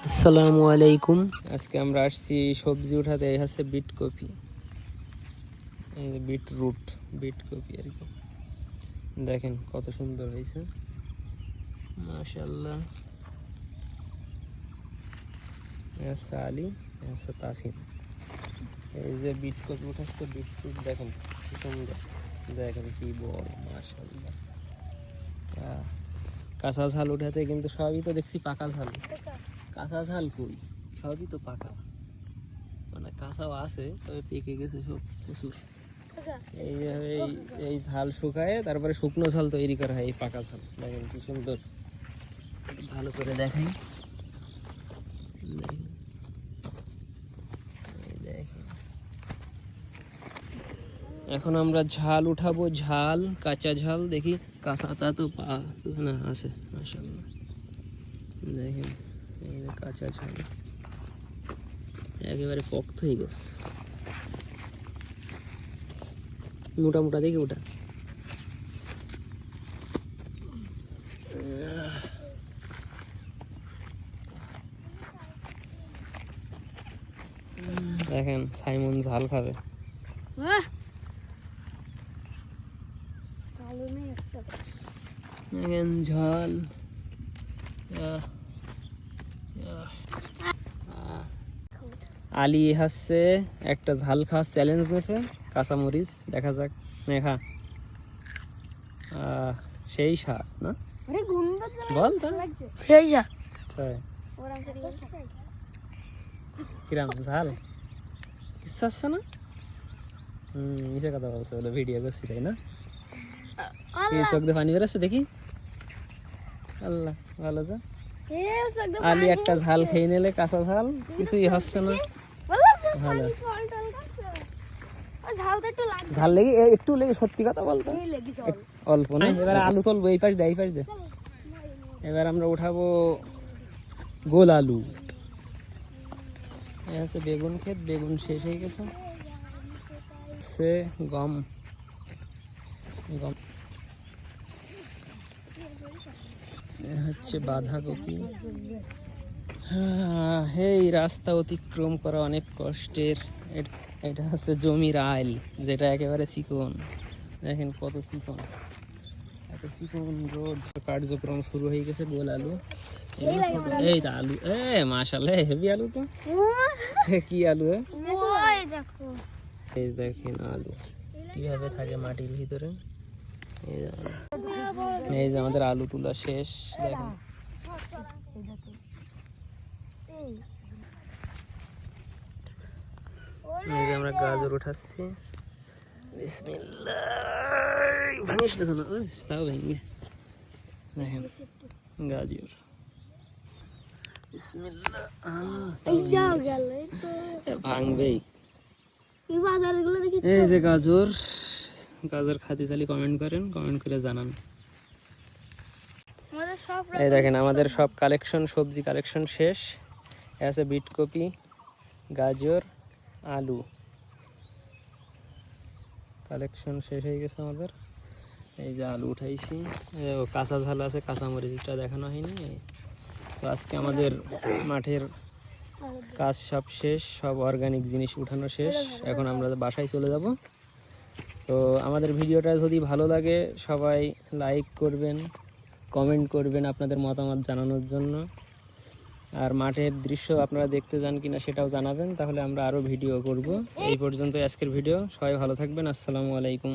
আসসালামু আলাইকুম। আজকে আমরা আসছি সবজি উঠাতে। এই হচ্ছে বিট কপি, এই যে বিট রুট, বিট কপি আর কি। দেখেন কত সুন্দর হয়েছে, মাশাআল্লাহ। আলী তাসিন, এই যে বিট কপি উঠাচ্ছে, বিট রুট দেখেন কি সুন্দর, দেখেন কি বড়, মাশাআল্লাহ। কাঁচা ঝাল উঠাতে কিন্তু সবই তো দেখছি পাকা ঝাল, কাঁচা ঝাল কই, সবই তো পাকা, মানে কাঁচাও আছে তবে পেকে গেছে সব প্রচুর। এইভাবে এই ঝাল শুকায় তারপরে শুকনো ঝাল তৈরি করা হয়, এই পাকা ঝাল। দেখেন কি সুন্দর, ভালো করে দেখাই। এখন আমরা ঝাল উঠাবো, ঝাল, কাঁচা ঝাল। দেখি কাঁচাটা তো না আছে, মাশাআল্লাহ। দেখেন এই যে কাঁচা ঝাল একেবারে পক্ত হয়ে গেছে, মোটা মোটা। দেখি ওটা দেখেন, সাইমন ঝাল খাবে। দেখেন ঝাল, আলী হাসছে একটা ঝাল খাওয়ার চ্যালেঞ্জ নিয়েছে, কাঁচামরিচ। দেখা যাক, মেঘা সেই স্বাদ না, বল সেই স্বাদ। কিরাম ঝাল, কিচ্ছু আসছে না? মিশে কথা বলছে, বলে ভিডিও করছি তাই না? চোখ দিয়ে পানি বেরোচ্ছে দেখি। আল্লাহ ভালো যা। আলী একটা ঝাল খেয়ে নিলে, কাঁচা ঝাল, কিছুই হচ্ছে না। ভালো ঝাল লেগে, একটু লেগে, সত্যি কথা বলতো অল্প না। এবার আলু তুলবো, এই পাশ দে, এই পাশ দে। এবার আমরা উঠাবো গোল আলু। আছে বেগুন ক্ষেত, বেগুন শেষ হয়ে গেছে। গম, গম হচ্ছে বাঁধাকপি। এই রাস্তা অতিক্রম করা অনেক কষ্টের। এটা হচ্ছে জমির আইল, যেটা একেবারে চিকন। দেখেন কত চিকন, এত চিকন রোড। কার্যক্রম শুরু হয়ে গেছে। গোল আলু, এই তো আলু, মাশাআল্লাহ, হেভি আলু তো। কি আলু? এই দেখেন আলু কিভাবে থাকে মাটির ভিতরে। এই যে আমাদের আলু তোলা শেষ। দেখেন এই যে আমরা গাজর উঠাচ্ছি। বিসমিল্লাহ, ভাঙিস না তাও ভেঙে। দেখেন গাজর, বিসমিল্লাহ, ভাঙবেই। এই যে গাজর, গাজর খাতে চালি কমেন্ট করেন, কমেন্ট করে জানান। এই দেখেন আমাদের সব কালেকশন, সবজি কালেকশন শেষ। আছে বিট কপি, গাজর, আলু কালেকশন শেষ হয়ে গেছে আমাদের। এই যে আলু উঠাইছি, কাঁচা ঝাল আছে, কাঁচা মরিচটা দেখানো হয়নি। তো আজকে আমাদের মাঠের কাজ সব শেষ, সব অর্গানিক জিনিস উঠানো শেষ। এখন আমরা বাসায় চলে যাব। তো আমাদের ভিডিওটা যদি ভালো লাগে সবাই লাইক করবেন, কমেন্ট করবেন আপনাদের মতামত জানানোর জন্য। আর মাঠের দৃশ্য আপনারা দেখতে যান কিনা সেটাও জানাবেন, তাহলে আমরা আরও ভিডিও করব। এই পর্যন্ত আজকের ভিডিও। সবাই ভালো থাকবেন। আসসালামু আলাইকুম।